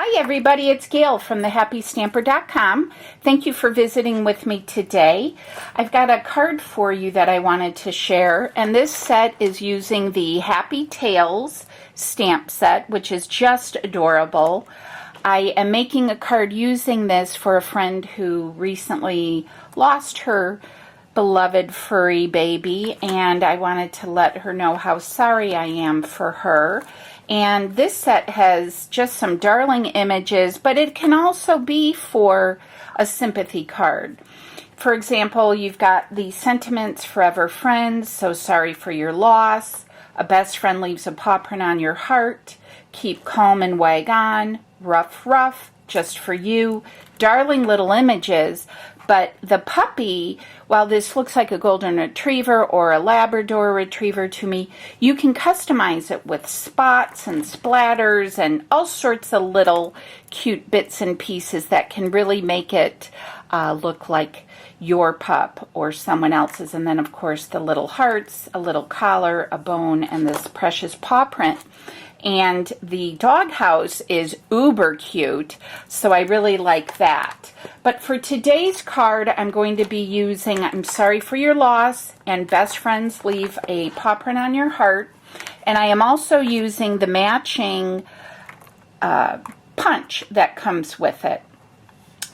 Hi everybody, it's Gail from thehappystamper.com. Thank you for visiting with me today. I've got a card for you that I wanted to share, and this set is using the Happy Tales stamp set, which is just adorable. I am making a card using this for a friend who recently lost her beloved furry baby, and I wanted to let her know how sorry I am for her. And this set has just some darling images, but it can also be for a sympathy card. For example, you've got the sentiments, forever friends, so sorry for your loss, a best friend leaves a paw print on your heart, keep calm and wag on, rough, rough, just for you, darling little images. But the puppy, while this looks like a golden retriever or a Labrador retriever to me, you can customize it with spots and splatters and all sorts of little cute bits and pieces that can really make it look like your pup or someone else's. And then, of course, the little hearts, a little collar, a bone, and this precious paw print. And the doghouse is uber cute, so I really like that. But for today's card, I'm going to be using I'm Sorry for Your Loss and Best Friends Leave a Paw Print on Your Heart. And I am also using the matching punch that comes with it.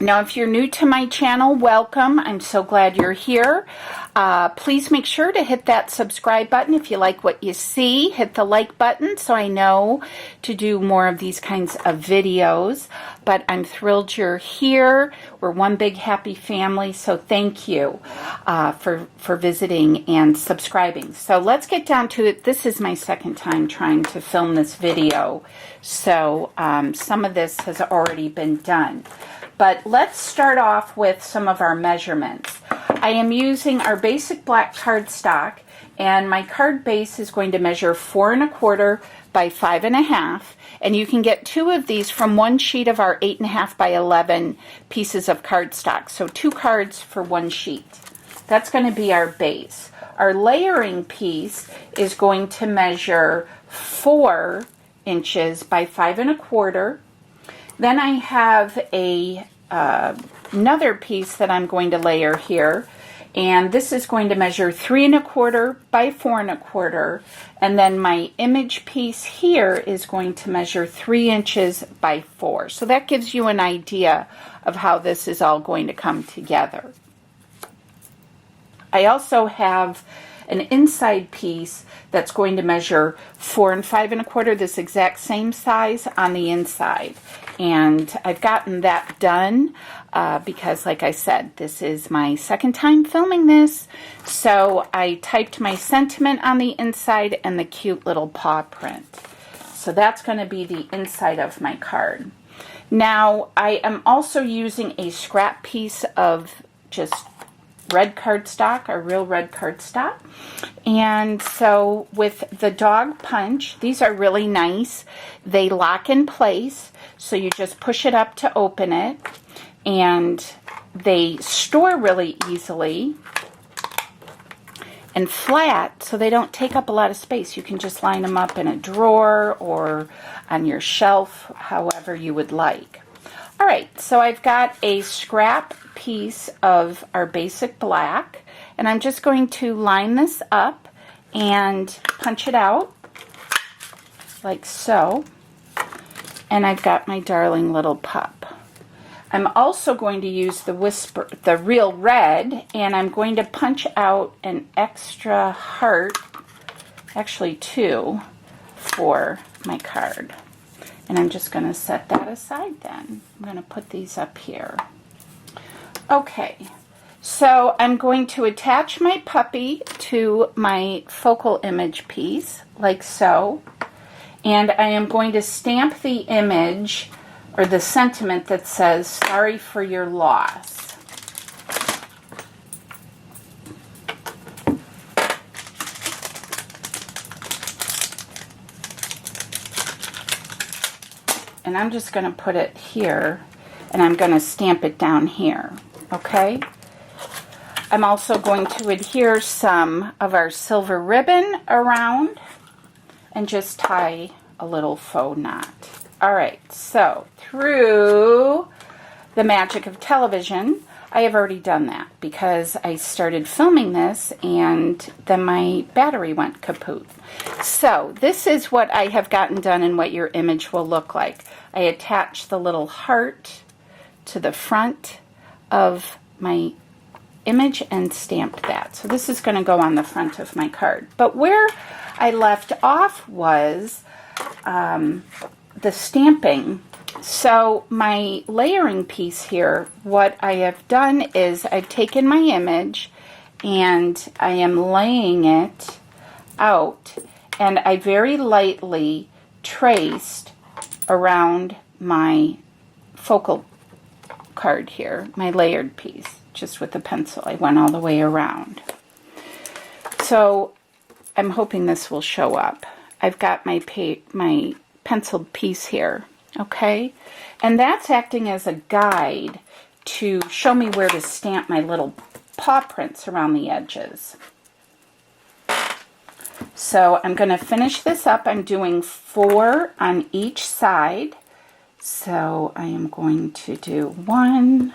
Now, if you're new to my channel, welcome. I'm so glad you're here. Please make sure to hit that subscribe button if you like what you see. Hit the like button so I know to do more of these kinds of videos. But I'm thrilled you're here. We're one big happy family, so thank you for visiting and subscribing. So let's get down to it. This is my second time trying to film this video, so some of this has already been done. But let's start off with some of our measurements. I am using our basic black cardstock, and my card base is going to measure 4 1/4 by 5 1/2, and you can get 2 of these from one sheet of our 8 1/2 by 11 pieces of cardstock. So 2 cards for one sheet. That's going to be our base. Our layering piece is going to measure 4 inches by 5 1/4. Then I have another piece that I'm going to layer here, and this is going to measure 3 1/4 by 4 1/4, and then my image piece here is going to measure 3 inches by 4. So that gives you an idea of how this is all going to come together. I also have an inside piece that's going to measure 4 and 5 1/4, this exact same size on the inside. And I've gotten that done because, like I said, this is my second time filming this. So I typed my sentiment on the inside and the cute little paw print. So that's going to be the inside of my card. Now, I am also using a scrap piece of just red cardstock, or real red cardstock. And so with the dog punch, these are really nice. They lock in place, so you just push it up to open it, and they store really easily and flat, so they don't take up a lot of space. You can just line them up in a drawer or on your shelf, however you would like. All right, so I've got a scrap piece of our basic black, and I'm just going to line this up and punch it out like so. And I've got my darling little pup. I'm also going to use the real red, and I'm going to punch out an extra heart, actually 2, for my card. And I'm just going to set that aside then. I'm going to put these up here. Okay, so I'm going to attach my puppy to my focal image piece, like so. And I am going to stamp the image, or the sentiment that says, sorry for your loss. And I'm just going to put it here, and I'm going to stamp it down here, okay? I'm also going to adhere some of our silver ribbon around and just tie a little faux knot. All right, so through the magic of television, I have already done that because I started filming this and then my battery went kaput. So this is what I have gotten done and what your image will look like. I attached the little heart to the front of my image and stamped that. So this is going to go on the front of my card. But where I left off was the stamping. So my layering piece here, what I have done is I've taken my image and I am laying it out, and I very lightly traced around my focal card here, my layered piece, just with the pencil. I went all the way around. So I'm hoping this will show up. I've got my penciled piece here, okay? And that's acting as a guide to show me where to stamp my little paw prints around the edges. So I'm going to finish this up. I'm doing 4 on each side. So I am going to do 1,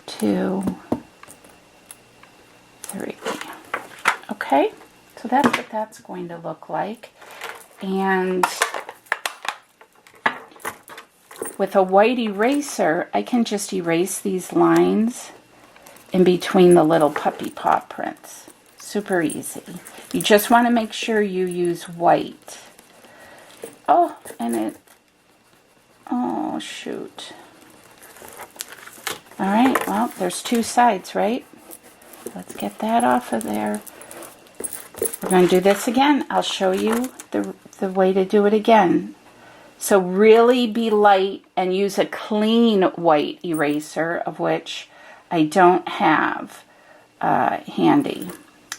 2, 3. Okay, so that's what that's going to look like. And with a white eraser, I can just erase these lines in between the little puppy paw prints. Super easy. You just want to make sure you use white. Oh, and it, oh shoot. All right, well, there's 2 sides, right? Let's get that off of there. We're going to do this again. I'll show you the way to do it again. So really be light and use a clean white eraser, of which I don't have handy.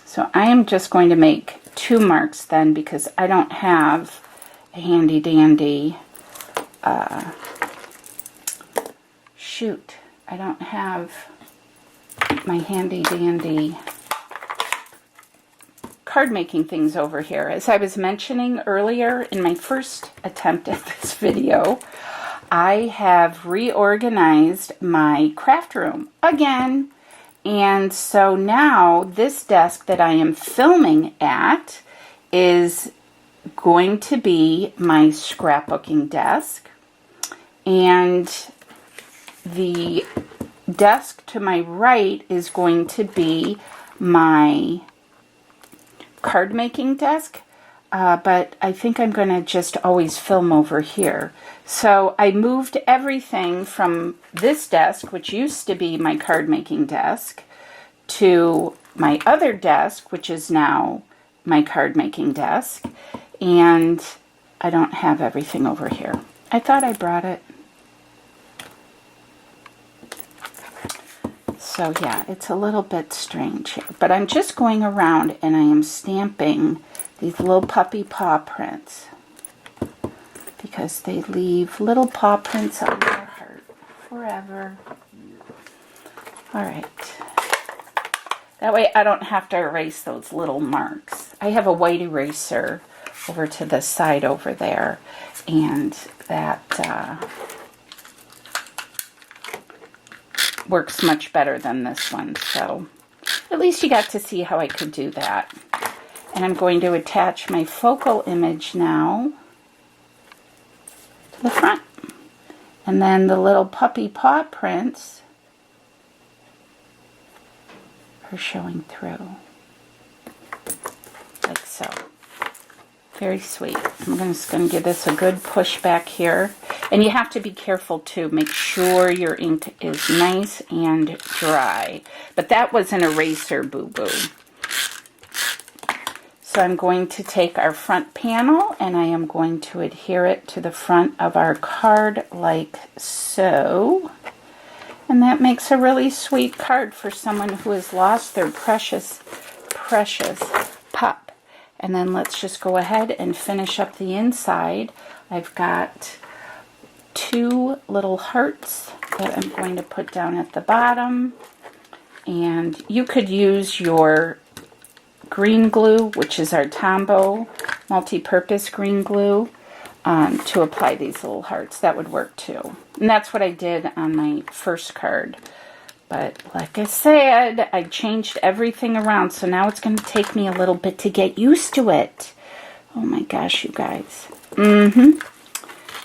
So I am just going to make 2 marks then, because I don't have a handy dandy, shoot, I don't have my handy dandy card making things over here. As I was mentioning earlier in my first attempt at this video, I have reorganized my craft room again. And so now this desk that I am filming at is going to be my scrapbooking desk. And the desk to my right is going to be my card making desk, but I think I'm going to just always film over here. So I moved everything from this desk, which used to be my card making desk, to my other desk, which is now my card making desk, and I don't have everything over here. I thought I brought it. So yeah, it's a little bit strange here, but I'm just going around and I am stamping these little puppy paw prints because they leave little paw prints on your heart forever. All right. That way I don't have to erase those little marks. I have a white eraser over to the side over there, and that works much better than this one. So at least you got to see how I could do that. And I'm going to attach my focal image now to the front. And then the little puppy paw prints are showing through. Like so. Very sweet. I'm just going to give this a good push back here. And you have to be careful too. Make sure your ink is nice and dry. But that was an eraser boo-boo. So I'm going to take our front panel and I am going to adhere it to the front of our card like so. And that makes a really sweet card for someone who has lost their precious, precious pup. And then let's just go ahead and finish up the inside. I've got 2 little hearts that I'm going to put down at the bottom. And you could use your green glue, which is our Tombow multi-purpose green glue. to apply these little hearts. That would work too. And that's what I did on my first card. But like I said, I changed everything around, so now it's going to take me a little bit to get used to it. Oh my gosh, you guys.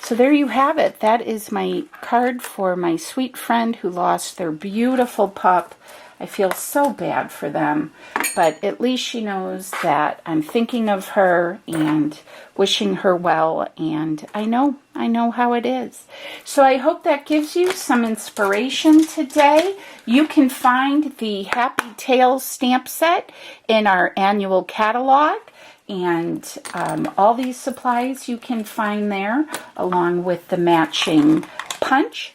So there you have it. That is my card for my sweet friend who lost their beautiful pup. I feel so bad for them, but at least she knows that I'm thinking of her and wishing her well, and I know how it is. So I hope that gives you some inspiration today. You can find the Happy Tales stamp set in our annual catalog, and all these supplies you can find there, along with the matching punch.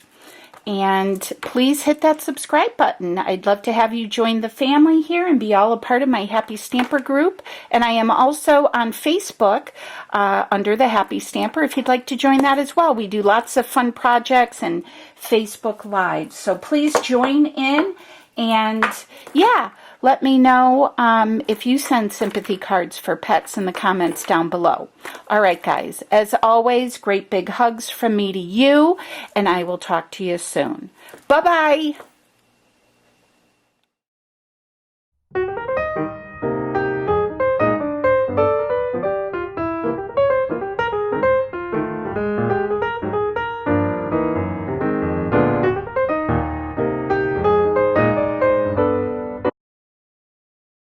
And please hit that subscribe button. I'd love to have you join the family here and be all a part of my Happy Stamper group. And I am also on Facebook under the Happy Stamper if you'd like to join that as well. We do lots of fun projects and Facebook Live. So please join in, and yeah, let me know if you send sympathy cards for pets in the comments down below. All right, guys. As always, great big hugs from me to you, and I will talk to you soon. Bye-bye.